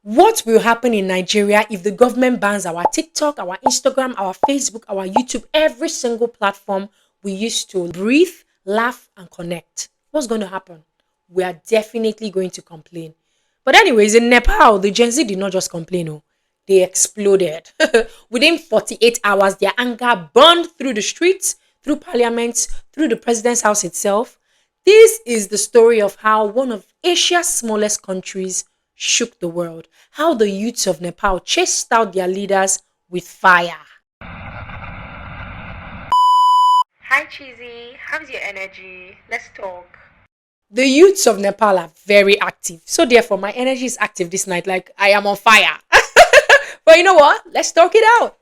What will happen in Nigeria if the government bans our TikTok, our Instagram, our Facebook, our YouTube, every single platform we used to breathe, laugh, and connect? What's going to happen? We are definitely going to complain. But, anyways, in Nepal, the Gen Z did not just complain, oh, they exploded. Within 48 hours, their anger burned through the streets, through parliament, through the president's house itself. This is the story of how one of Asia's smallest countries shook the world, how the youths of Nepal chased out their leaders with fire. Hi Chizzy, how's your energy? Let's talk. The youths of Nepal are very active. So therefore my energy is active this night, like I am on fire. But you know what? Let's talk it out.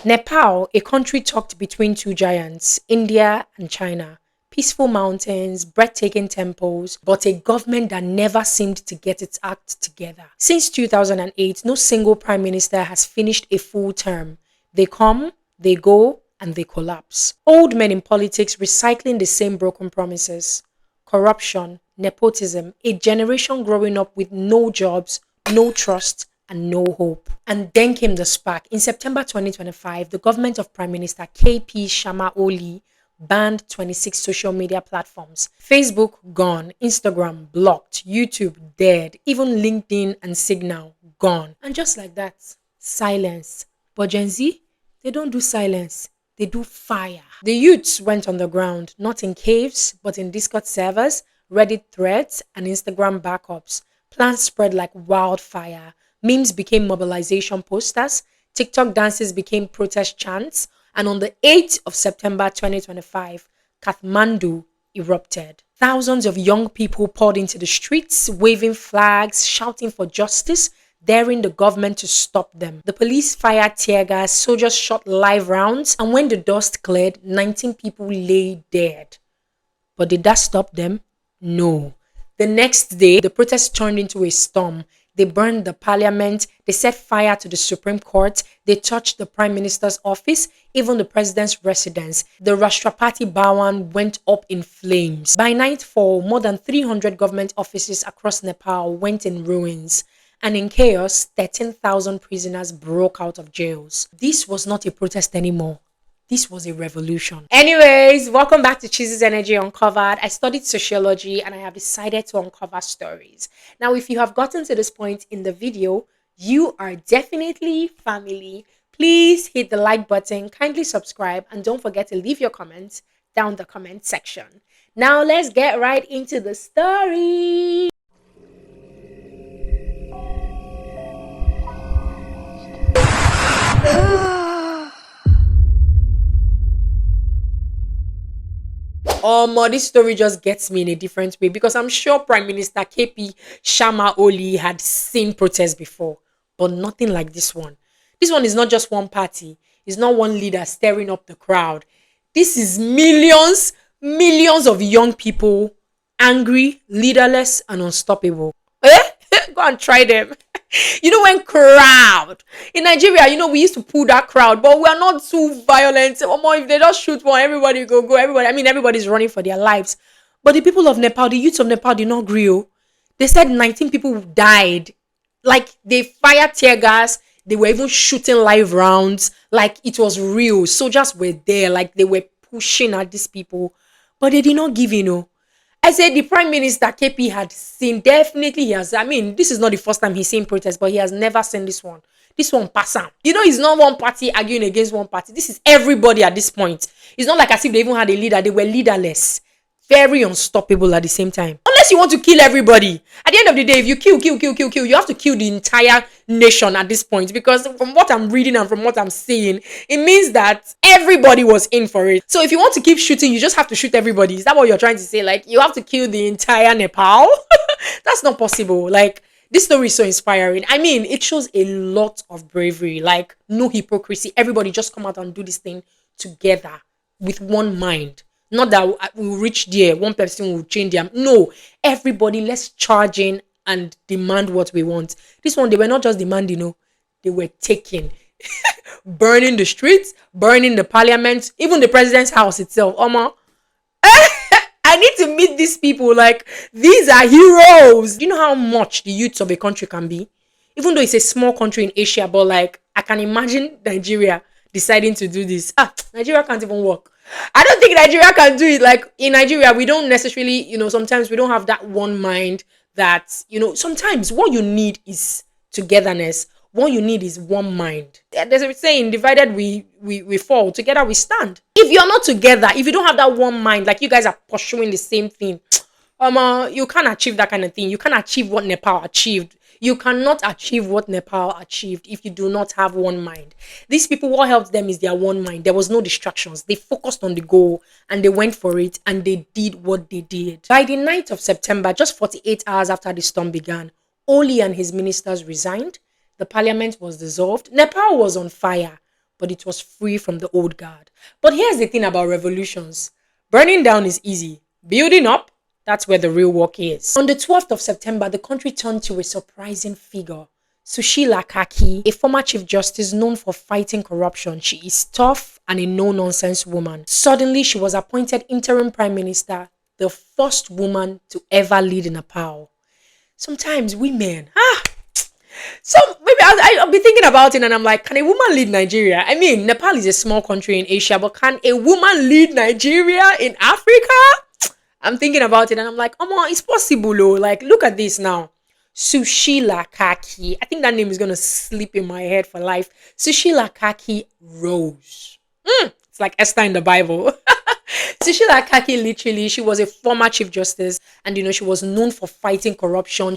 Nepal, a country tucked between two giants, India and China. Peaceful mountains, breathtaking temples, but a government that never seemed to get its act together. Since 2008, no single prime minister has finished a full term. They come, they go, and they collapse. Old men in politics recycling the same broken promises. Corruption, nepotism, a generation growing up with no jobs, no trust, and no hope. And then came the spark. In September 2025, the government of Prime Minister KP Shamma Oli banned 26 social media platforms. Facebook gone, Instagram blocked, YouTube dead, even LinkedIn and Signal gone. And just like that, silence. But Gen Z, they don't do silence. They do fire. The youths went on the ground, not in caves, but in Discord servers, Reddit threads, and Instagram backups. Plans spread like wildfire. Memes became mobilization posters. TikTok dances became protest chants. And on the 8th of September 2025, Kathmandu erupted. Thousands of young people poured into the streets, waving flags, shouting for justice, daring the government to stop them. The police fired tear gas, soldiers shot live rounds, and when the dust cleared, 19 people lay dead. But did that stop them? No. The next day, the protest turned into a storm. They burned the parliament, they set fire to the Supreme Court, they touched the Prime Minister's office, even the president's residence. The Rashtrapati Bhawan went up in flames. By nightfall, more than 300 government offices across Nepal went in ruins. And in chaos, 13,000 prisoners broke out of jails. This was not a protest anymore. This was a revolution. Anyways, welcome back to Chizzy's Energy Uncovered. I studied sociology and I have decided to uncover stories. Now, if you have gotten to this point in the video, you are definitely family. Please hit the like button, kindly subscribe, and don't forget to leave your comments down the comment section. Now, let's get right into the story. This story just gets me in a different way because I'm sure Prime Minister KP Shamma Oli had seen protests before, but nothing like this one. This one is not just one party, it's not one leader stirring up the crowd. This is millions of young people, angry, leaderless, and unstoppable. Go and try them. When crowd in Nigeria, we used to pull that crowd, but we are not too violent. If they just shoot one, everybody go. Everybody, everybody's running for their lives. But the people of Nepal, the youths of Nepal, did not agree. They said 19 people died. Like they fired tear gas. They were even shooting live rounds. Like it was real. Soldiers were there. Like they were pushing at these people, but they did not give in. I said the Prime Minister KP had seen, definitely he has. This is not the first time he's seen protests, but he has never seen this one. This one pass on. It's not one party arguing against one party. This is everybody at this point. It's not like as if they even had a leader. They were leaderless. Very unstoppable at the same time. Unless you want to kill everybody. At the end of the day, if you kill, you have to kill the entire nation at this point. Because from what I'm reading and from what I'm seeing, it means that everybody was in for it. So if you want to keep shooting, you just have to shoot everybody. Is that what you're trying to say? Like, you have to kill the entire Nepal? That's not possible. Like, this story is so inspiring. It shows a lot of bravery. Like, no hypocrisy. Everybody just come out and do this thing together with one mind. Not that we'll reach there, one person will change them. No, everybody, let's charge in and demand what we want. This one, they were not just demanding, they were taking. Burning the streets, burning the parliament, even the president's house itself. I need to meet these people. Like, these are heroes. Do you know how much the youths of a country can be? Even though it's a small country in Asia, but like I can imagine Nigeria deciding to do this. Nigeria can't even work. I don't think Nigeria can do it. Like in Nigeria, we don't necessarily, sometimes we don't have that one mind that, sometimes what you need is togetherness. What you need is one mind. There's a saying, divided we fall, together we stand. If you're not together, if you don't have that one mind, like you guys are pursuing the same thing, you can't achieve that kind of thing. You can't achieve what Nepal achieved. You cannot achieve what Nepal achieved if you do not have one mind. These people, what helped them is their one mind. There was no distractions. They focused on the goal and they went for it and they did what they did. By the 9th of September, just 48 hours after the storm began, Oli and his ministers resigned. The parliament was dissolved. Nepal was on fire, but it was free from the old guard. But here's the thing about revolutions. Burning down is easy. Building up, that's where the real work is. On the 12th of September, the country turned to a surprising figure. Sushila Kaki, a former Chief Justice known for fighting corruption. She is tough and a no-nonsense woman. Suddenly, she was appointed interim prime minister, the first woman to ever lead Nepal. Sometimes women, so maybe I'll be thinking about it and I'm like, can a woman lead Nigeria? I mean, Nepal is a small country in Asia, but can a woman lead Nigeria in Africa? I'm thinking about it and I'm like, it's possible though. Like, look at this now. Sushila Kaki. I think that name is going to sleep in my head for life. Sushila Kaki Rose. It's like Esther in the Bible. Sushila Kaki, literally, she was a former Chief Justice and, she was known for fighting corruption.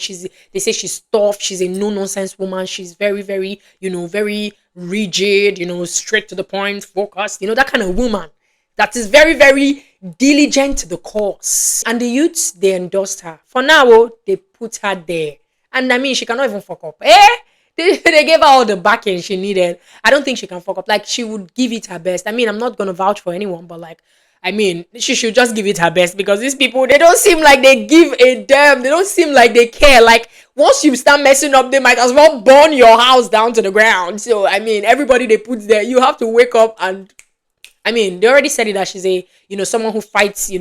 They say she's tough. She's a no-nonsense woman. She's very, very, very rigid, straight to the point, focused, that kind of woman that is very, very diligent to the cause. And the youths, they endorsed her. For now, they put her there. And I mean, she cannot even fuck up. They gave her all the backing she needed. I don't think she can fuck up. Like, she would give it her best. I mean, I'm not going to vouch for anyone, but like, I mean, she should just give it her best because these people, they don't seem like they give a damn. They don't seem like they care. Like, once you start messing up, they might as well burn your house down to the ground. So, I mean, everybody they put there, you have to wake up and, I mean, they already said it that she's a, someone who fights,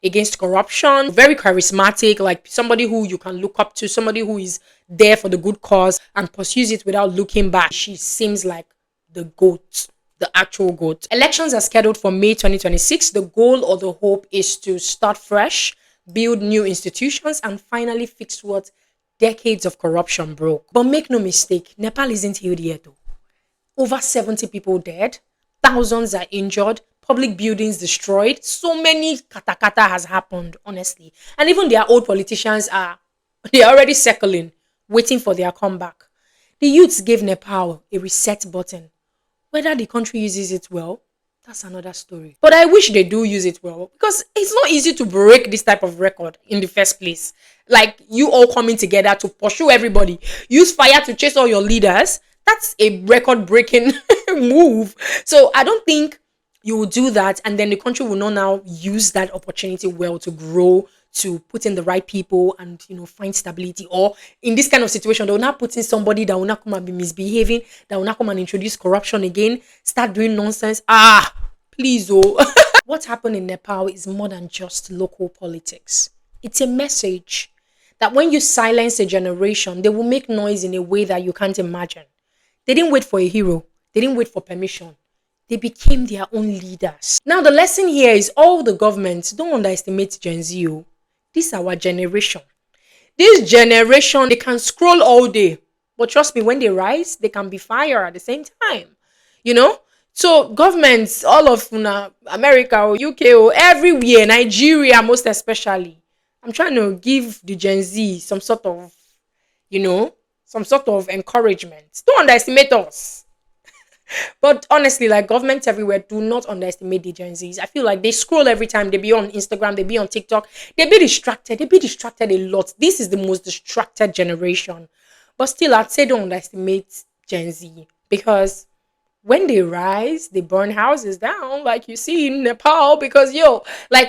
against corruption, very charismatic, like somebody who you can look up to, somebody who is there for the good cause and pursues it without looking back. She seems like the GOAT. The actual GOAT. Elections are scheduled for May 2026. The goal or the hope is to start fresh, build new institutions, and finally fix what decades of corruption broke. But make no mistake, Nepal isn't healed yet though. Over 70 people dead, thousands are injured, public buildings destroyed. So many kata has happened, honestly. And even their old politicians they're already circling, waiting for their comeback. The youths gave Nepal a reset button. Whether the country uses it well, that's another story. But I wish they do use it well because it's not easy to break this type of record in the first place. Like, you all coming together to pursue everybody. Use fire to chase all your leaders. That's a record-breaking move. So I don't think you will do that and then the country will not now use that opportunity well to grow, to put in the right people and, find stability. Or in this kind of situation, they will not put in somebody that will not come and be misbehaving, that will not come and introduce corruption again, start doing nonsense. Please, oh. What happened in Nepal is more than just local politics. It's a message that when you silence a generation, they will make noise in a way that you can't imagine. They didn't wait for a hero. They didn't wait for permission. They became their own leaders. Now, the lesson here is all the governments, don't underestimate Gen Z. This is our generation. This generation, they can scroll all day. But trust me, when they rise, they can be fire at the same time. So governments, all of America or UK or everywhere, Nigeria most especially, I'm trying to give the Gen Z some sort of, encouragement. Don't underestimate us. But honestly, like governments everywhere, do not underestimate the Gen Zs. I feel like they scroll every time. They be on Instagram, they be on TikTok. They be distracted. They be distracted a lot. This is the most distracted generation. But still, I'd say don't underestimate Gen Z because when they rise, they burn houses down like you see in Nepal because,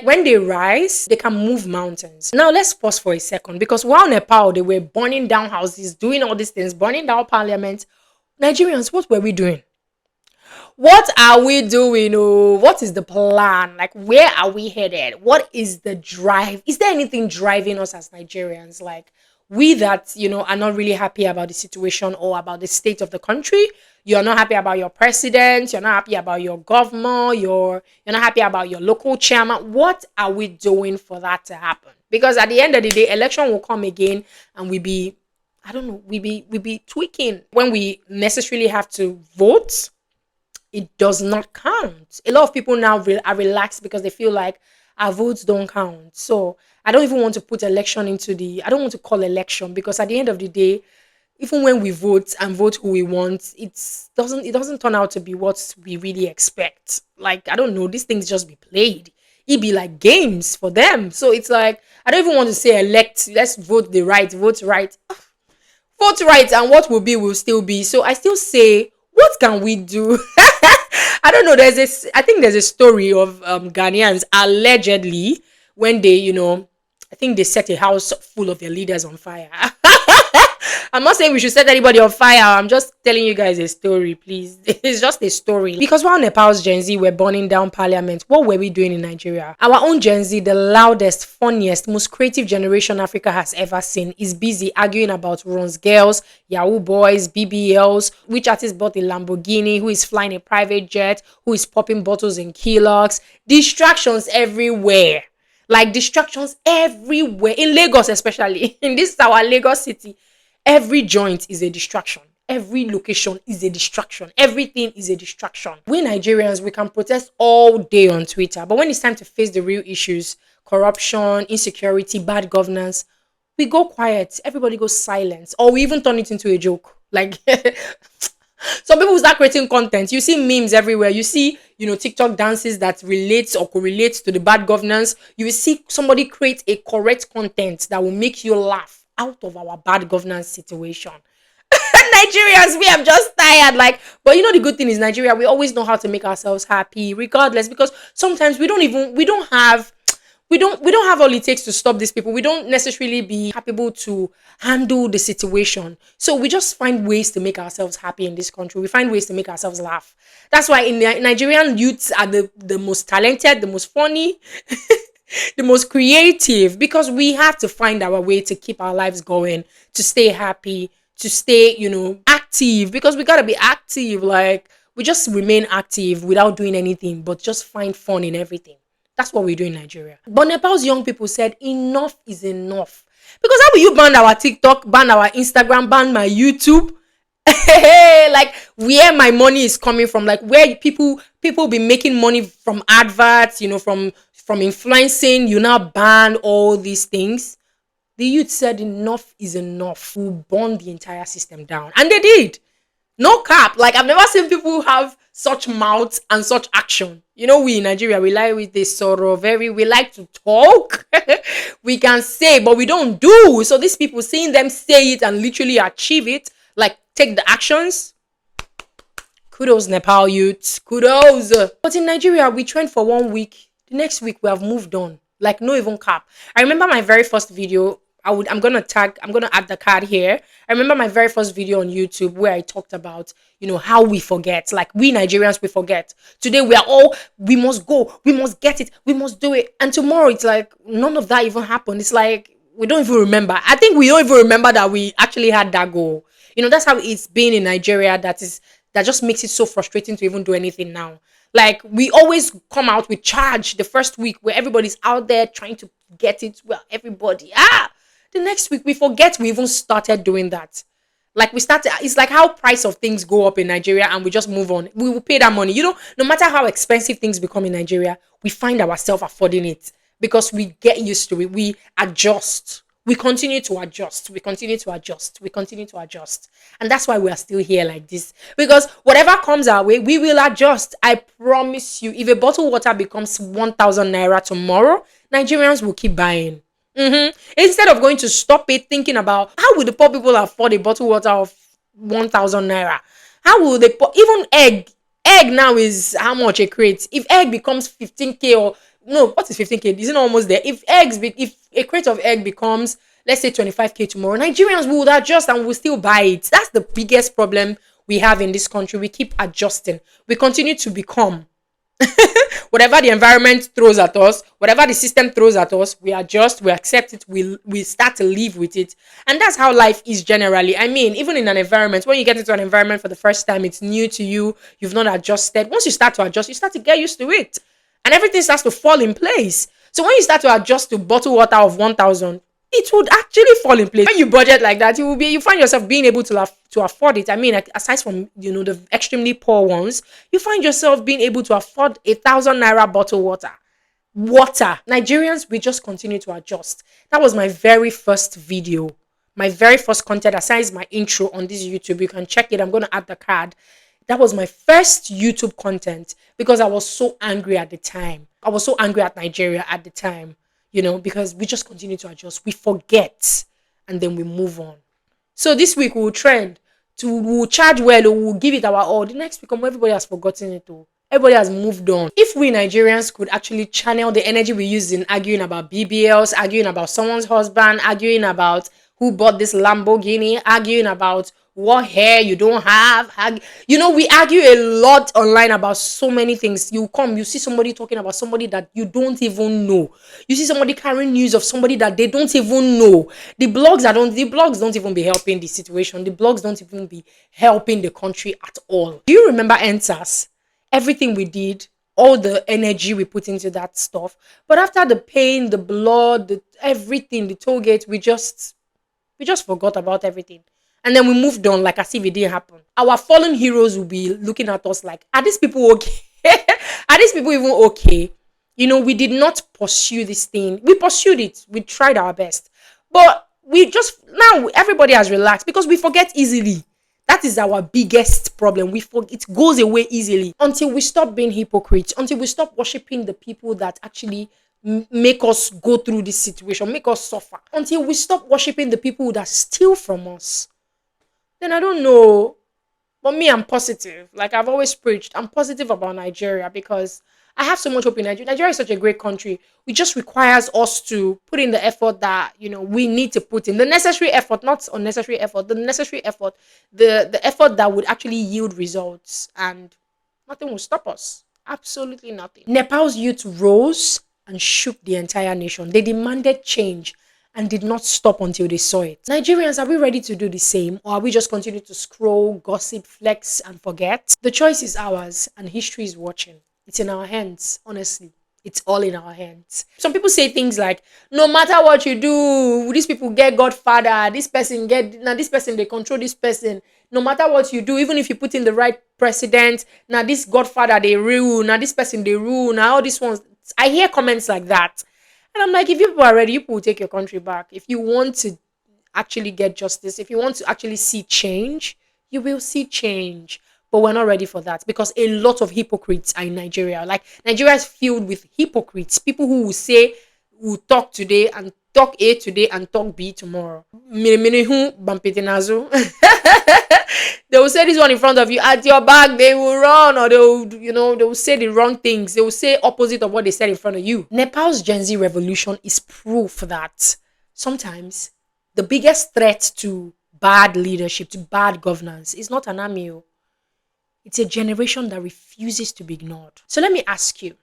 when they rise, they can move mountains. Now, let's pause for a second because while Nepal, they were burning down houses, doing all these things, burning down parliament, Nigerians, what were we doing? What are we doing? What is the plan? Like, where are we headed? What is the drive? Is there anything driving us as Nigerians? Like, We that, are not really happy about the situation or about the state of the country. You're not happy about your president. You're not happy about your governor. You're not happy about your local chairman. What are we doing for that to happen? Because at the end of the day, election will come again, and I don't know, we be tweaking when we necessarily have to vote. It does not count. A lot of people now are relaxed because they feel like our votes don't count. So I don't even want to put election into I don't want to call election, because at the end of the day, even when we vote and vote who we want, it doesn't turn out to be what we really expect. Like, I don't know, these things just be played. It be like games for them. So it's like, I don't even want to say elect, let's vote right. Vote right, and what will be will still be. So I still say, what can we do? I don't know. I think there's a story of Ghanaians allegedly, when they, I think they set a house full of their leaders on fire. I'm not saying we should set anybody on fire. I'm just telling you guys a story, please. It's just a story. Because while Nepal's Gen Z were burning down parliament, what were we doing in Nigeria? Our own Gen Z, the loudest, funniest, most creative generation Africa has ever seen, is busy arguing about runs girls, Yahoo boys, BBLs, which artist bought a Lamborghini, who is flying a private jet, who is popping bottles in Kellogg's. Distractions everywhere. Like, distractions everywhere. In Lagos especially. In this our Lagos city. Every joint is a distraction. Every location is a distraction. Everything is a distraction. We Nigerians, we can protest all day on Twitter, but when it's time to face the real issues, corruption, insecurity, bad governance, we go quiet. Everybody goes silent, or we even turn it into a joke. Like, some people start creating content. You see memes everywhere. You see, TikTok dances that relates or correlates to the bad governance. You will see somebody create a correct content that will make you laugh out of our bad governance situation. Nigerians, we are just tired. Like, but the good thing is, Nigeria, we always know how to make ourselves happy, regardless, because sometimes we don't have all it takes to stop these people. We don't necessarily be capable to handle the situation. So we just find ways to make ourselves happy in this country. We find ways to make ourselves laugh. That's why Nigerian youths are the most talented, the most funny, the most creative, because we have to find our way to keep our lives going, to stay happy, to stay, active, because we got to be active. Like, we just remain active without doing anything, but just find fun in everything. That's what we do in Nigeria. But Nepal's young people said enough is enough. Because how will you ban our TikTok, ban our Instagram, ban my YouTube? Like, where my money is coming from, like where people be making money from adverts, from influencing, you now ban all these things. The youth said enough is enough. We'll burn the entire system down. And they did. No cap. Like, I've never seen people have such mouth and such action. We in Nigeria, we like with this sorrow, we like to talk. We can say, but we don't do. So these people, seeing them say it and literally achieve it, like take the actions. Kudos, Nepal youths. Kudos. But in Nigeria, we trend for 1 week. The next week, we have moved on. Like, no even cap. I remember my very first video. I'm gonna add the card here. I remember my very first video on YouTube where I talked about, how we forget. Like, we Nigerians, we forget. Today we must go, we must get it, we must do it. And tomorrow it's like none of that even happened. It's like we don't even remember. I think we don't even remember that we actually had that goal. That's how it's been in Nigeria. That just makes it so frustrating to even do anything now. Like, we always come out with charge the first week where everybody's out there trying to get it. Well, everybody. The next week we forget we even started doing that. Like, it's like how price of things go up in Nigeria and we just move on. We will pay that money. No matter how expensive things become in Nigeria, we find ourselves affording it because we get used to it. We adjust. We continue to adjust. We continue to adjust. We continue to adjust. And that's why we are still here like this. Because whatever comes our way, we will adjust. I promise you, if a bottle of water becomes 1,000 naira tomorrow, Nigerians will keep buying. Instead of going to stop it, thinking about how will the poor people afford a bottle of water of 1,000 naira? How will they even egg now is how much a crate? If egg becomes 15k, or no, what is 15k? Isn't it almost there? If a crate of egg becomes, let's say, 25k tomorrow, Nigerians will adjust and will still buy it. That's the biggest problem we have in this country. We keep adjusting. We continue to become Whatever the environment throws at us, whatever the system throws at us, we adjust, we accept it, we start to live with it. And that's how life is generally. I mean, even in an environment, when you get into an environment for the first time, it's new to you, you've not adjusted. Once you start to adjust, you start to get used to it. And everything starts to fall in place. So when you start to adjust to bottled water of 1,000, it would actually fall in place. When you budget like that, you find yourself being able to afford it. I mean, like, aside from the extremely poor ones, you find yourself being able to afford 1,000 naira bottled water. Nigerians, we just continue to adjust. That was my very first video, my very first content, aside my intro on this YouTube. You can check it. I'm going to add the card. That was my first YouTube content because I was so angry at the time. I was so angry at Nigeria at the time, because we just continue to adjust. We forget and then we move on. So this week we'll we'll charge well, or we'll give it our all. The next week, everybody has forgotten it all. Everybody has moved on. If we Nigerians could actually channel the energy we use in arguing about BBLs, arguing about someone's husband, arguing about who bought this Lamborghini, arguing about what hair you don't have. We argue a lot online about so many things. You see somebody talking about somebody that you don't even know. You see somebody carrying news of somebody that they don't even know. The blogs don't even be helping the situation. The blogs don't even be helping the country at all. Do you remember NSAS? Everything we did, all the energy we put into that stuff. But after the pain, the blood, everything, the toll gate, we just forgot about everything. And then we moved on like as if it didn't happen. Our fallen heroes will be looking at us like, are these people okay? Are these people even okay? We did not pursue this thing. We pursued it. We tried our best. But now everybody has relaxed because we forget easily. That is our biggest problem. It goes away easily until we stop being hypocrites, until we stop worshiping the people that actually make us go through this situation, make us suffer, until we stop worshiping the people that steal from us. Then I don't know. But me, I'm positive. Like I've always preached, I'm positive about Nigeria because I have so much hope in Nigeria. Nigeria is such a great country. It just requires us to put in the effort that, we need to put in. The necessary effort, not unnecessary effort. The necessary effort, the effort that would actually yield results. And nothing will stop us. Absolutely nothing. Nepal's youth rose and shook the entire nation. They demanded change and did not stop until they saw it. Nigerians, are we ready to do the same? Or are we just continue to scroll, gossip, flex, and forget? The choice is ours, and history is watching. It's in our hands, honestly. It's all in our hands. Some people say things like, no matter what you do, these people get Godfather, this person, they control this person. No matter what you do, even if you put in the right president, now this Godfather, they rule, now this person, they rule, now all these ones. I hear comments like that. And I'm like, if you people are ready, you people will take your country back. If you want to actually get justice, if you want to actually see change, you will see change. But we're not ready for that because a lot of hypocrites are in Nigeria. Like, Nigeria is filled with hypocrites. People who will talk today and talk A today and talk B tomorrow. They will say this one in front of you. At your back, they will run, or they will say the wrong things. They will say opposite of what they said in front of you. Nepal's Gen Z revolution is proof that sometimes the biggest threat to bad leadership, to bad governance, is not an army. It's a generation that refuses to be ignored. So let me ask you,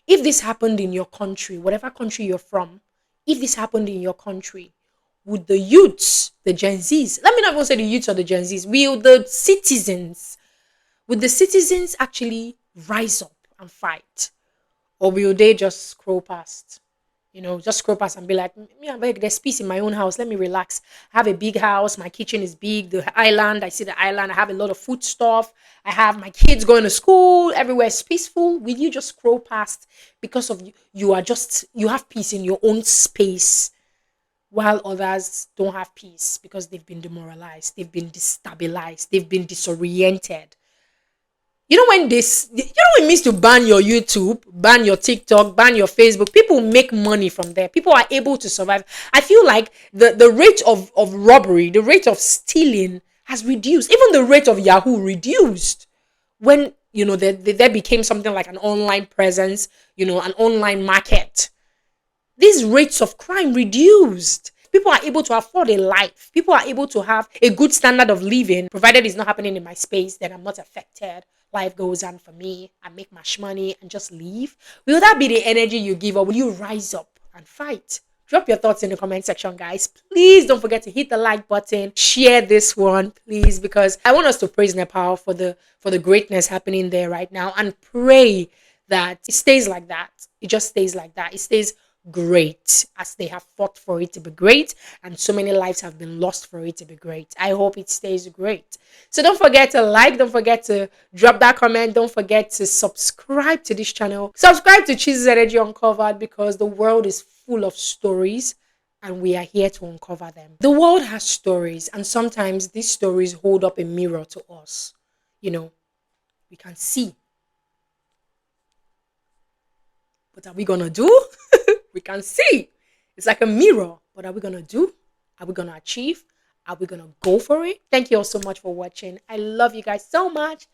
if this happened in your country, whatever country you're from, if this happened in your country, would the youths, the Gen Zs, let me not even say the youths or the Gen Zs, would the citizens actually rise up and fight? Or will they just scroll past? Just scroll past and be like, I beg, there's peace in my own house. Let me relax. I have a big house. My kitchen is big. The island, I see the island. I have a lot of food stuff. I have my kids going to school. Everywhere is peaceful. Will you just scroll past because of you have peace in your own space, while others don't have peace because they've been demoralized, they've been destabilized, they've been disoriented. When it means to ban your YouTube, ban your TikTok, ban your Facebook, people make money from there. People are able to survive. I feel like the rate of robbery, the rate of stealing has reduced. Even the rate of Yahoo reduced when, there became something like an online presence, an online market. These rates of crime reduced. People are able to afford a life. People are able to have a good standard of living, provided it's not happening in my space, then I'm not affected. Life goes on for me. I make my money and just leave. Will that be the energy you give, or will you rise up and fight? Drop your thoughts in the comment section, guys. Please don't forget to hit the like button. Share this one, please, because I want us to praise Nepal for the greatness happening there right now, and pray that it stays like that. It just stays like that. It stays great, as they have fought for it to be great, and so many lives have been lost for it to be great. I hope it stays great. So don't forget to like, don't forget to drop that comment, don't forget to subscribe to this channel. Subscribe to Chizzy's Energy Uncovered, because the world is full of stories and we are here to uncover them. The world has stories, and sometimes these stories hold up a mirror to us. You know, we can see. What are we gonna do? We can see. It's like a mirror. What are we gonna do? Are we gonna achieve? Are we gonna go for it? Thank you all so much for watching. I love you guys so much.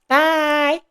Bye.